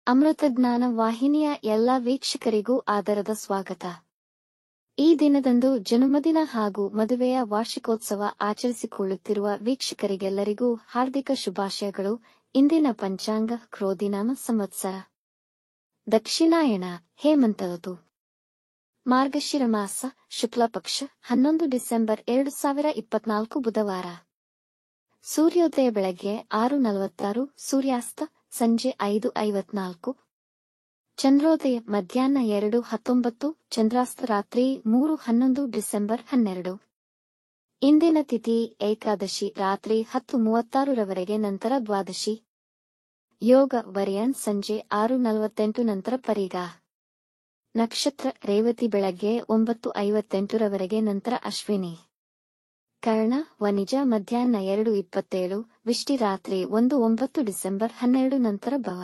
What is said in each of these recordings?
ಅಮೃತಜ್ಞಾನ ವಾಹಿನಿಯ ಎಲ್ಲ ವೀಕ್ಷಕರಿಗೂ ಆದರದ ಸ್ವಾಗತ. ಈ ದಿನದಂದು ಜನ್ಮದಿನ ಹಾಗೂ ಮದುವೆಯ ವಾರ್ಷಿಕೋತ್ಸವ ಆಚರಿಸಿಕೊಳ್ಳುತ್ತಿರುವ ವೀಕ್ಷಕರಿಗೆಲ್ಲರಿಗೂ ಹಾರ್ದಿಕ ಶುಭಾಶಯಗಳು. ಇಂದಿನ ಪಂಚಾಂಗ ಕ್ರೋಧಿನಾಮ ಸಂವತ್ಸರ ದಕ್ಷಿಣಾಯಣ ಹೇಮಂತ ಋತು ಮಾರ್ಗಶಿರ ಮಾಸ ಶುಕ್ಲ ಪಕ್ಷ 11 ಡಿಸೆಂಬರ್ 2024 ಬುಧವಾರ. ಸೂರ್ಯೋದಯ ಬೆಳಗ್ಗೆ 6:46, ಸೂರ್ಯಾಸ್ತ ಸಂಜೆ 5:54. ಚಂದ್ರೋದಯ ಮಧ್ಯಾಹ್ನ 2:19, ಚಂದ್ರಾಸ್ತ ರಾತ್ರಿ 3:11 ಡಿಸೆಂಬರ್ 12. ಇಂದಿನ ತಿಥಿ ಏಕಾದಶಿ ರಾತ್ರಿ 10:36 ರವರೆಗೆ, ನಂತರ ದ್ವಾದಶಿ. ಯೋಗ ವರಿಯನ್ ಸಂಜೆ 6:48 ನಂತರ ಪರಿಗ. ನಕ್ಷತ್ರ ರೇವತಿ ಬೆಳಗ್ಗೆ 9:58 ರವರೆಗೆ, ನಂತರ ಅಶ್ವಿನಿ. ಕರ್ಣ ವನಿಜ ಮಧ್ಯಾಹ್ನ 2:27, ವಿಷ್ಟಿ ರಾತ್ರಿ 1:09 ಡಿಸೆಂಬರ್ 12 ನಂತರ ಭವ.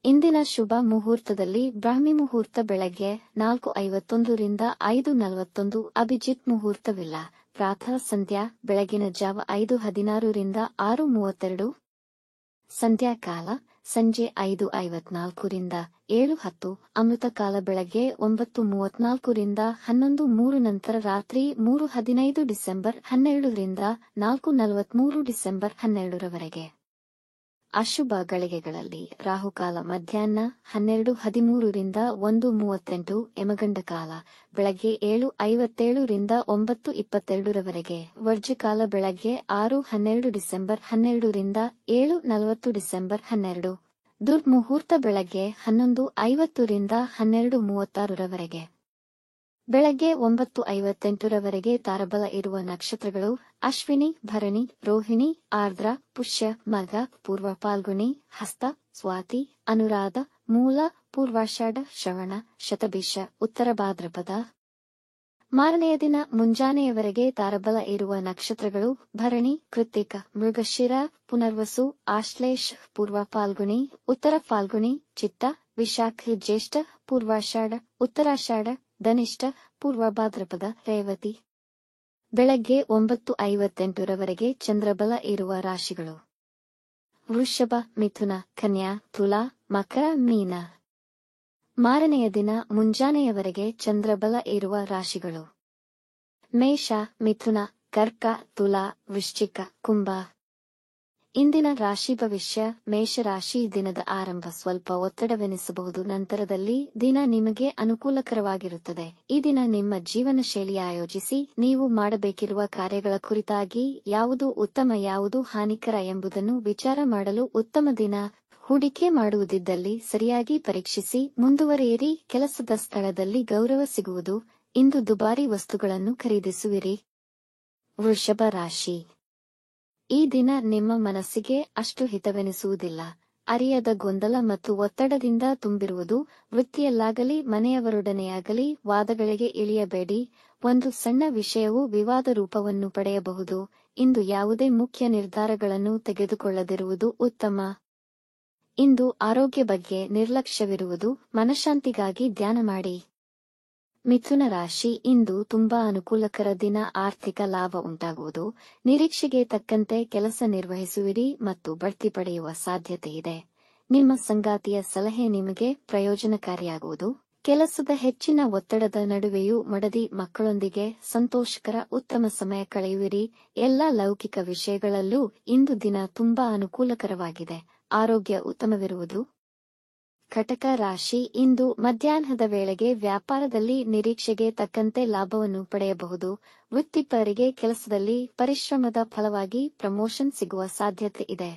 ಇಂದಿನ ಶುಭ ಮುಹೂರ್ತದಲ್ಲಿ ಬ್ರಾಹ್ಮಿ ಮುಹೂರ್ತ ಬೆಳಗ್ಗೆ 4:51 ರಿಂದ 5:41, ಅಭಿಜಿತ್ ಮುಹೂರ್ತವಿಲ್ಲ. ಪ್ರಾತಃ ಸಂಧ್ಯಾ ಬೆಳಗಿನ ಜಾವ 5:16 ರಿಂದ 6:32. ಸಂಧ್ಯಾಕಾಲ ಸಂಜೆ 5:54 ರಿಂದ 7:10. ಅಮೃತಕಾಲ ಬೆಳಗ್ಗೆ 9:34 ರಿಂದ 11:03, ನಂತರ ರಾತ್ರಿ 3:15 ಡಿಸೆಂಬರ್ 12 ರಿಂದ 4:43 ಡಿಸೆಂಬರ್ 12 ರವರೆಗೆ. ಅಶುಭ ಗಳಿಗೆಗಳಲ್ಲಿ ರಾಹುಕಾಲ ಮಧ್ಯಾಹ್ನ 12:13 ರಿಂದ 1:38, ಯಮಗಂಡ ಕಾಲ ಬೆಳಗ್ಗೆ 7:57 ರಿಂದ 9:22 ರವರೆಗೆ. ವರ್ಜ್ಯಕಾಲ ಬೆಳಗ್ಗೆ 6:12 ಡಿಸೆಂಬರ್ 12 ರಿಂದ 7:40 ಡಿಸೆಂಬರ್ 12. ದುರ್ಮುಹೂರ್ತ ಬೆಳಗ್ಗೆ 11:50 ರಿಂದ 12:36 ರವರೆಗೆ. ಬೆಳಗ್ಗೆ 9:58 ರವರೆಗೆ ತಾರಬಲ ಇರುವ ನಕ್ಷತ್ರಗಳು ಅಶ್ವಿನಿ, ಭರಣಿ, ರೋಹಿಣಿ, ಆರ್ದ್ರ, ಪುಷ್ಯ, ಮಘ, ಪೂರ್ವ ಫಾಲ್ಗುಣಿ, ಹಸ್ತ, ಸ್ವಾತಿ, ಅನುರಾಧ, ಮೂಲ, ಪೂರ್ವಾಷಾಢ, ಶ್ರವಣ, ಶತಭಿಷ, ಉತ್ತರ ಭಾದ್ರಪದ. ಮಾರನೆಯ ದಿನ ಮುಂಜಾನೆಯವರೆಗೆ ತಾರಬಲ ಇರುವ ನಕ್ಷತ್ರಗಳು ಭರಣಿ, ಕೃತ್ತಿಕ, ಮೃಗಶಿರ, ಪುನರ್ವಸು, ಆಶ್ಲೇಷ, ಪೂರ್ವ ಫಾಲ್ಗುಣಿ, ಉತ್ತರ ಫಾಲ್ಗುಣಿ, ಚಿತ್ತ, ವಿಶಾಖ, ಜ್ಯೇಷ್ಠ, ಪೂರ್ವಾಷಾಢ, ಉತ್ತರಾಷಾಢ, ಧನಿಷ್ಠ, ಪೂರ್ವ ಭಾದ್ರಪದ, ರೇವತಿ. ಬೆಳಗ್ಗೆ 9:58 ರವರೆಗೆ ಚಂದ್ರಬಲ ಇರುವ ರಾಶಿಗಳು ವೃಷಭ, ಮಿಥುನ, ಕನ್ಯಾ, ತುಲಾ, ಮಕರ, ಮೀನ. ಮಾರನೆಯ ದಿನ ಮುಂಜಾನೆಯವರೆಗೆ ಚಂದ್ರಬಲ ಇರುವ ರಾಶಿಗಳು ಮೇಷ, ಮಿಥುನ, ಕರ್ಕ, ತುಲಾ, ವೃಶ್ಚಿಕ, ಕುಂಭ. ಇಂದಿನ ರಾಶಿ ಭವಿಷ್ಯ. ಮೇಷರಾಶಿ ದಿನದ ಆರಂಭ ಸ್ವಲ್ಪ ಒತ್ತಡವೆನಿಸಬಹುದು, ನಂತರದಲ್ಲಿ ದಿನ ನಿಮಗೆ ಅನುಕೂಲಕರವಾಗಿರುತ್ತದೆ. ಈ ದಿನ ನಿಮ್ಮ ಜೀವನ ಶೈಲಿ ಆಯೋಜಿಸಿ ನೀವು ಮಾಡಬೇಕಿರುವ ಕಾರ್ಯಗಳ ಕುರಿತಾಗಿ ಯಾವುದು ಉತ್ತಮ ಯಾವುದು ಹಾನಿಕರ ಎಂಬುದನ್ನು ವಿಚಾರ ಮಾಡಲು ಉತ್ತಮ ದಿನ. ಹೂಡಿಕೆ ಮಾಡುವುದಿದ್ದಲ್ಲಿ ಸರಿಯಾಗಿ ಪರೀಕ್ಷಿಸಿ ಮುಂದುವರಿಯಿರಿ. ಕೆಲಸದ ಸ್ಥಳದಲ್ಲಿ ಗೌರವ ಸಿಗುವುದು. ಇಂದು ದುಬಾರಿ ವಸ್ತುಗಳನ್ನು ಖರೀದಿಸುವಿರಿ. ವೃಷಭ ರಾಶಿ. ಈ ದಿನ ನಿಮ್ಮ ಮನಸ್ಸಿಗೆ ಅಷ್ಟು ಹಿತವೆನಿಸುವುದಿಲ್ಲ. ಅರಿಯದ ಗೊಂದಲ ಮತ್ತು ಒತ್ತಡದಿಂದ ತುಂಬಿರುವುದು. ವೃತ್ತಿಯಲ್ಲಾಗಲಿ ಮನೆಯವರೊಡನೆಯಾಗಲಿ ವಾದಗಳಿಗೆ ಇಳಿಯಬೇಡಿ. ಒಂದು ಸಣ್ಣ ವಿಷಯವು ವಿವಾದ ರೂಪವನ್ನು ಪಡೆಯಬಹುದು. ಇಂದು ಯಾವುದೇ ಮುಖ್ಯ ನಿರ್ಧಾರಗಳನ್ನು ತೆಗೆದುಕೊಳ್ಳದಿರುವುದು ಉತ್ತಮ. ಇಂದು ಆರೋಗ್ಯ ಬಗ್ಗೆ ನಿರ್ಲಕ್ಷ್ಯವಿರುವುದು. ಮನಃಶಾಂತಿಗಾಗಿ ಧ್ಯಾನ ಮಾಡಿ. ಮಿಥುನ ರಾಶಿ. ಇಂದು ತುಂಬಾ ಅನುಕೂಲಕರ ದಿನ. ಆರ್ಥಿಕ ಲಾಭ ಉಂಟಾಗುವುದು. ನಿರೀಕ್ಷೆಗೆ ತಕ್ಕಂತೆ ಕೆಲಸ ನಿರ್ವಹಿಸುವಿರಿ ಮತ್ತು ಬಡ್ತಿ ಪಡೆಯುವ ಸಾಧ್ಯತೆ ಇದೆ. ನಿಮ್ಮ ಸಂಗಾತಿಯ ಸಲಹೆ ನಿಮಗೆ ಪ್ರಯೋಜನಕಾರಿಯಾಗುವುದು. ಕೆಲಸದ ಹೆಚ್ಚಿನ ಒತ್ತಡದ ನಡುವೆಯೂ ಮಡದಿ ಮಕ್ಕಳೊಂದಿಗೆ ಸಂತೋಷಕರ ಉತ್ತಮ ಸಮಯ ಕಳೆಯುವಿರಿ. ಎಲ್ಲ ಲೌಕಿಕ ವಿಷಯಗಳಲ್ಲೂ ಇಂದು ದಿನ ತುಂಬಾ ಅನುಕೂಲಕರವಾಗಿದೆ. ಆರೋಗ್ಯ ಉತ್ತಮವಿರುವುದು. ಕಟಕ ರಾಶಿ. ಇಂದು ಮಧ್ಯಾಹ್ನದ ವೇಳೆಗೆ ವ್ಯಾಪಾರದಲ್ಲಿ ನಿರೀಕ್ಷೆಗೆ ತಕ್ಕಂತೆ ಲಾಭವನ್ನು ಪಡೆಯಬಹುದು. ವೃತ್ತಿಪರರಿಗೆ ಕೆಲಸದಲ್ಲಿ ಪರಿಶ್ರಮದ ಫಲವಾಗಿ ಪ್ರಮೋಷನ್ ಸಿಗುವ ಸಾಧ್ಯತೆ ಇದೆ.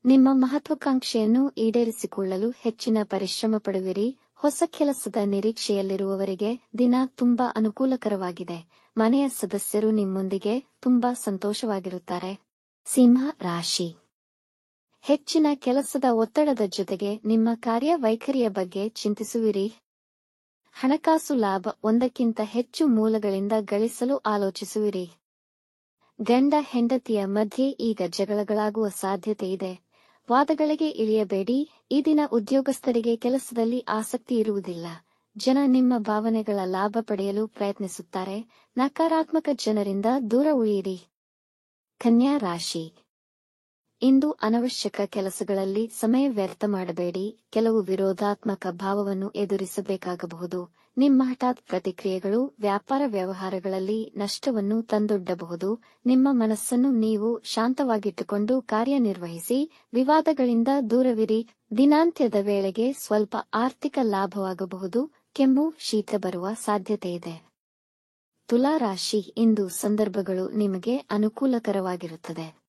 ನಿಮ್ಮ ಮಹತ್ವಾಕಾಂಕ್ಷೆಯನ್ನು ಈಡೇರಿಸಿಕೊಳ್ಳಲು ಹೆಚ್ಚಿನ ಪರಿಶ್ರಮ ಪಡುವಿರಿ. ಹೊಸ ಕೆಲಸದ ನಿರೀಕ್ಷೆಯಲ್ಲಿರುವವರಿಗೆ ದಿನ ತುಂಬಾ ಅನುಕೂಲಕರವಾಗಿದೆ. ಮನೆಯ ಸದಸ್ಯರು ನಿಮ್ಮೊಂದಿಗೆ ತುಂಬಾ ಸಂತೋಷವಾಗಿರುತ್ತಾರೆ. ಸಿಂಹ ರಾಶಿ. ಹೆಚ್ಚಿನ ಕೆಲಸದ ಒತ್ತಡದ ಜೊತೆಗೆ ನಿಮ್ಮ ಕಾರ್ಯವೈಖರಿಯ ಬಗ್ಗೆ ಚಿಂತಿಸುವಿರಿ. ಹಣಕಾಸು ಲಾಭ ಒಂದಕ್ಕಿಂತ ಹೆಚ್ಚು ಮೂಲಗಳಿಂದ ಗಳಿಸಲು ಆಲೋಚಿಸುವಿರಿ. ಗಂಡ ಹೆಂಡತಿಯ ಮಧ್ಯೆ ಈಗ ಜಗಳಗಳಾಗುವ ಸಾಧ್ಯತೆ ಇದೆ. ವಾದಗಳಿಗೆ ಇಳಿಯಬೇಡಿ. ಈ ದಿನ ಉದ್ಯೋಗಸ್ಥರಿಗೆ ಕೆಲಸದಲ್ಲಿ ಆಸಕ್ತಿ ಇರುವುದಿಲ್ಲ. ಜನ ನಿಮ್ಮ ಭಾವನೆಗಳ ಲಾಭ ಪಡೆಯಲು ಪ್ರಯತ್ನಿಸುತ್ತಾರೆ. ನಕಾರಾತ್ಮಕ ಜನರಿಂದ ದೂರ ಉಳಿಯಿರಿ. ಕನ್ಯಾ ರಾಶಿ. ಇಂದು ಅನವಶ್ಯಕ ಕೆಲಸಗಳಲ್ಲಿ ಸಮಯ ವ್ಯರ್ಥ ಮಾಡಬೇಡಿ. ಕೆಲವು ವಿರೋಧಾತ್ಮಕ ಭಾವವನ್ನು ಎದುರಿಸಬೇಕಾಗಬಹುದು. ನಿಮ್ಮ ಹಠಾತ್ ಪ್ರತಿಕ್ರಿಯೆಗಳು ವ್ಯಾಪಾರ ವ್ಯವಹಾರಗಳಲ್ಲಿ ನಷ್ಟವನ್ನು ತಂದೊಡ್ಡಬಹುದು. ನಿಮ್ಮ ಮನಸ್ಸನ್ನು ನೀವು ಶಾಂತವಾಗಿಟ್ಟುಕೊಂಡು ಕಾರ್ಯನಿರ್ವಹಿಸಿ. ವಿವಾದಗಳಿಂದ ದೂರವಿರಿ. ದಿನಾಂತ್ಯದ ವೇಳೆಗೆ ಸ್ವಲ್ಪ ಆರ್ಥಿಕ ಲಾಭವಾಗಬಹುದು. ಕೆಮ್ಮು, ಶೀತ ಬರುವ ಸಾಧ್ಯತೆಯಿದೆ. ತುಲಾ ರಾಶಿ, ಇಂದು ಸಂದರ್ಭಗಳು ನಿಮಗೆ ಅನುಕೂಲಕರವಾಗಿರುತ್ತದೆ.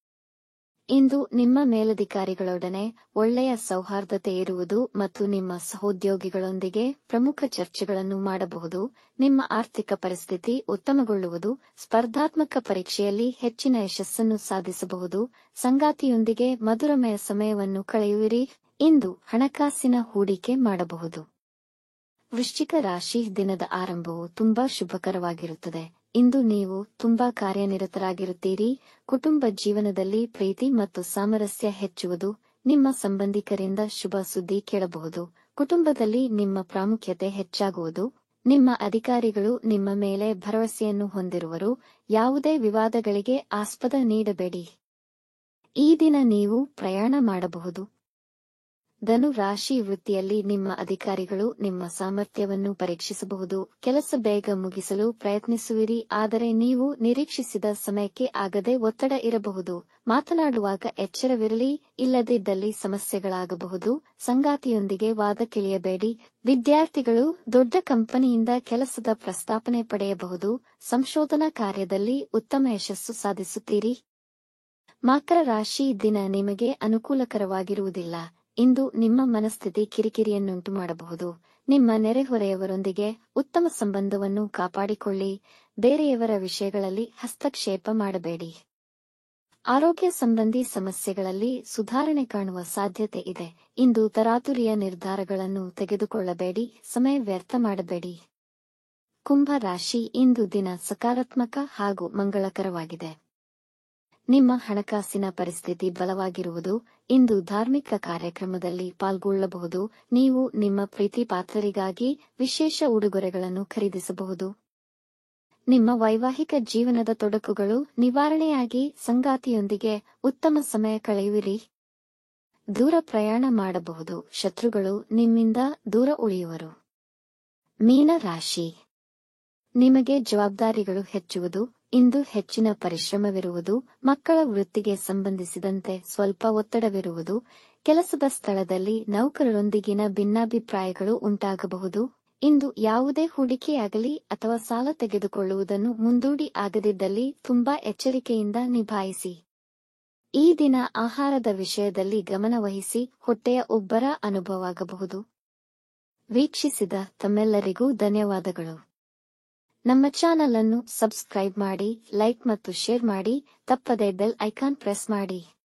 ಇಂದು ನಿಮ್ಮ ಮೇಲಧಿಕಾರಿಗಳೊಡನೆ ಒಳ್ಳೆಯ ಸೌಹಾರ್ದತೆ ಇರುವುದು ಮತ್ತು ನಿಮ್ಮ ಸಹೋದ್ಯೋಗಿಗಳೊಂದಿಗೆ ಪ್ರಮುಖ ಚರ್ಚೆಗಳನ್ನು ಮಾಡಬಹುದು. ನಿಮ್ಮ ಆರ್ಥಿಕ ಪರಿಸ್ಥಿತಿ ಉತ್ತಮಗೊಳ್ಳುವುದು. ಸ್ಪರ್ಧಾತ್ಮಕ ಪರೀಕ್ಷೆಯಲ್ಲಿ ಹೆಚ್ಚಿನ ಯಶಸ್ಸನ್ನು ಸಾಧಿಸಬಹುದು. ಸಂಗಾತಿಯೊಂದಿಗೆ ಮಧುರಮಯ ಸಮಯವನ್ನು ಕಳೆಯುವಿರಿ. ಇಂದು ಹಣಕಾಸಿನ ಹೂಡಿಕೆ ಮಾಡಬಹುದು. ವೃಶ್ಚಿಕ ರಾಶಿ, ದಿನದ ಆರಂಭವು ತುಂಬಾ ಶುಭಕರವಾಗಿರುತ್ತದೆ. ಇಂದು ನೀವು ತುಂಬಾ ಕಾರ್ಯನಿರತರಾಗಿರುತ್ತೀರಿ. ಕುಟುಂಬ ಜೀವನದಲ್ಲಿ ಪ್ರೀತಿ ಮತ್ತು ಸಾಮರಸ್ಯ ಹೆಚ್ಚುವುದು. ನಿಮ್ಮ ಸಂಬಂಧಿಕರಿಂದ ಶುಭ ಸುದ್ದಿ ಕೇಳಬಹುದು. ಕುಟುಂಬದಲ್ಲಿ ನಿಮ್ಮ ಪ್ರಾಮುಖ್ಯತೆ ಹೆಚ್ಚಾಗುವುದು. ನಿಮ್ಮ ಅಧಿಕಾರಿಗಳು ನಿಮ್ಮ ಮೇಲೆ ಭರವಸೆಯನ್ನು ಹೊಂದಿರುವರು. ಯಾವುದೇ ವಿವಾದಗಳಿಗೆ ಆಸ್ಪದ ನೀಡಬೇಡಿ. ಈ ದಿನ ನೀವು ಪ್ರಯಾಣ ಮಾಡಬಹುದು. ಧನು ರಾಶಿ, ವೃತ್ತಿಯಲ್ಲಿ ನಿಮ್ಮ ಅಧಿಕಾರಿಗಳು ನಿಮ್ಮ ಸಾಮರ್ಥ್ಯವನ್ನು ಪರೀಕ್ಷಿಸಬಹುದು. ಕೆಲಸ ಬೇಗ ಮುಗಿಸಲು ಪ್ರಯತ್ನಿಸುವಿರಿ, ಆದರೆ ನೀವು ನಿರೀಕ್ಷಿಸಿದ ಸಮಯಕ್ಕೆ ಆಗದೆ ಒತ್ತಡ ಇರಬಹುದು. ಮಾತನಾಡುವಾಗ ಎಚ್ಚರವಿರಲಿ, ಇಲ್ಲದಿದ್ದಲ್ಲಿ ಸಮಸ್ಯೆಗಳಾಗಬಹುದು. ಸಂಗಾತಿಯೊಂದಿಗೆ ವಾದಕ್ಕಿಳಿಯಬೇಡಿ. ವಿದ್ಯಾರ್ಥಿಗಳು ದೊಡ್ಡ ಕಂಪನಿಯಿಂದ ಕೆಲಸದ ಪ್ರಸ್ತಾಪನೆ ಪಡೆಯಬಹುದು. ಸಂಶೋಧನಾ ಕಾರ್ಯದಲ್ಲಿ ಉತ್ತಮ ಯಶಸ್ಸು ಸಾಧಿಸುತ್ತೀರಿ. ಮಕರ ರಾಶಿ, ದಿನ ನಿಮಗೆ ಅನುಕೂಲಕರವಾಗಿರುವುದಿಲ್ಲ. ಇಂದು ನಿಮ್ಮ ಮನಸ್ಥಿತಿ ಕಿರಿಕಿರಿಯನ್ನುಂಟು ಮಾಡಬಹುದು. ನಿಮ್ಮ ನೆರೆಹೊರೆಯವರೊಂದಿಗೆ ಉತ್ತಮ ಸಂಬಂಧವನ್ನು ಕಾಪಾಡಿಕೊಳ್ಳಿ. ಬೇರೆಯವರ ವಿಷಯಗಳಲ್ಲಿ ಹಸ್ತಕ್ಷೇಪ ಮಾಡಬೇಡಿ. ಆರೋಗ್ಯ ಸಂಬಂಧಿ ಸಮಸ್ಯೆಗಳಲ್ಲಿ ಸುಧಾರಣೆ ಕಾಣುವ ಸಾಧ್ಯತೆ ಇದೆ. ಇಂದು ತರಾತುರಿಯ ನಿರ್ಧಾರಗಳನ್ನು ತೆಗೆದುಕೊಳ್ಳಬೇಡಿ. ಸಮಯ ವ್ಯರ್ಥ ಮಾಡಬೇಡಿ. ಕುಂಭ ರಾಶಿ, ಇಂದು ದಿನ ಸಕಾರಾತ್ಮಕ ಹಾಗೂ ಮಂಗಳಕರವಾಗಿದೆ. ನಿಮ್ಮ ಹಣಕಾಸಿನ ಪರಿಸ್ಥಿತಿ ಬಲವಾಗಿರುವುದು. ಇಂದು ಧಾರ್ಮಿಕ ಕಾರ್ಯಕ್ರಮದಲ್ಲಿ ಪಾಲ್ಗೊಳ್ಳಬಹುದು. ನೀವು ನಿಮ್ಮ ಪ್ರೀತಿ ಪಾತ್ರರಿಗಾಗಿ ವಿಶೇಷ ಉಡುಗೊರೆಗಳನ್ನು ಖರೀದಿಸಬಹುದು. ನಿಮ್ಮ ವೈವಾಹಿಕ ಜೀವನದ ತೊಡಕುಗಳು ನಿವಾರಣೆಯಾಗಿ ಸಂಗಾತಿಯೊಂದಿಗೆ ಉತ್ತಮ ಸಮಯ ಕಳೆಯುವಿರಿ. ದೂರ ಪ್ರಯಾಣ ಮಾಡಬಹುದು. ಶತ್ರುಗಳು ನಿಮ್ಮಿಂದ ದೂರ ಉಳಿಯುವರು. ಮೀನ ರಾಶಿ, ನಿಮಗೆ ಜವಾಬ್ದಾರಿಗಳು ಹೆಚ್ಚುವುದು. ಇಂದು ಹೆಚ್ಚಿನ ಪರಿಶ್ರಮವಿರುವುದು. ಮಕ್ಕಳ ವೃತ್ತಿಗೆ ಸಂಬಂಧಿಸಿದಂತೆ ಸ್ವಲ್ಪ ಒತ್ತಡವಿರುವುದು. ಕೆಲಸದ ಸ್ಥಳದಲ್ಲಿ ನೌಕರರೊಂದಿಗಿನ ಭಿನ್ನಾಭಿಪ್ರಾಯಗಳು ಉಂಟಾಗಬಹುದು. ಇಂದು ಯಾವುದೇ ಹೂಡಿಕೆಯಾಗಲಿ ಅಥವಾ ಸಾಲ ತೆಗೆದುಕೊಳ್ಳುವುದನ್ನು ಮುಂದೂಡಿ ಆಗದಿದ್ದಲ್ಲಿ ತುಂಬಾ ಎಚ್ಚರಿಕೆಯಿಂದ ನಿಭಾಯಿಸಿ. ಈ ದಿನ ಆಹಾರದ ವಿಷಯದಲ್ಲಿ ಗಮನ ವಹಿಸಿ. ಹೊಟ್ಟೆಯ ಉಬ್ಬರ ಅನುಭವವಾಗಬಹುದು. ವೀಕ್ಷಿಸಿದ ತಮ್ಮೆಲ್ಲರಿಗೂ ಧನ್ಯವಾದಗಳು. ನಮ್ಮ ಚಾನಲ್ ಅನ್ನು ಸಬ್ಸ್ಕ್ರೈಬ್ ಮಾಡಿ, ಲೈಕ್ ಮತ್ತು ಶೇರ್ ಮಾಡಿ. ತಪ್ಪದೇ ಬೆಲ್ ಐಕಾನ್ ಪ್ರೆಸ್ ಮಾಡಿ.